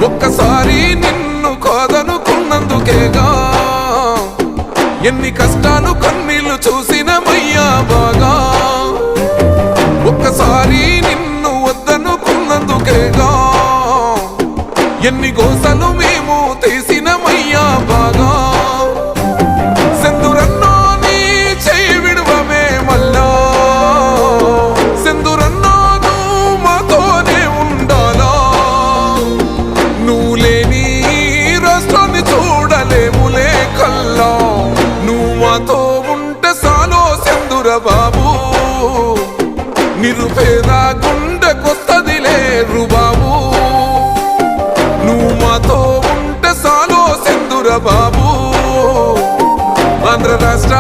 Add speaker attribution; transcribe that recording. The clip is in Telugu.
Speaker 1: ఒక్కసారి నిన్ను కాదనుకున్నందుకేగా ఎన్ని కష్టాలు కన్నీళ్లు చూసినమయ్యా బాగా. ఒక్కసారి నిన్ను వద్దనుకున్నందుకేగా ఎన్ని గోసలు మేము తీసినమయ్యా బాగా. సెందురన్నో నీ చేయి విడువమే మళ్ళా, సెందురన్నో నువ్వు మాతోనే ఉండాలా. నువ్వు లేని రాష్ట్రాన్ని చూడలేములే కల్లా, నువ్వు మాతో ఉంటే సాలో సెందుర బాబు. నిరుపేద గుండెకొస్తదిలే రుబాబు, నువ్వు మాతో ఉంటే సాలో సెందుర బాబు. ఆంధ్ర రాష్ట్ర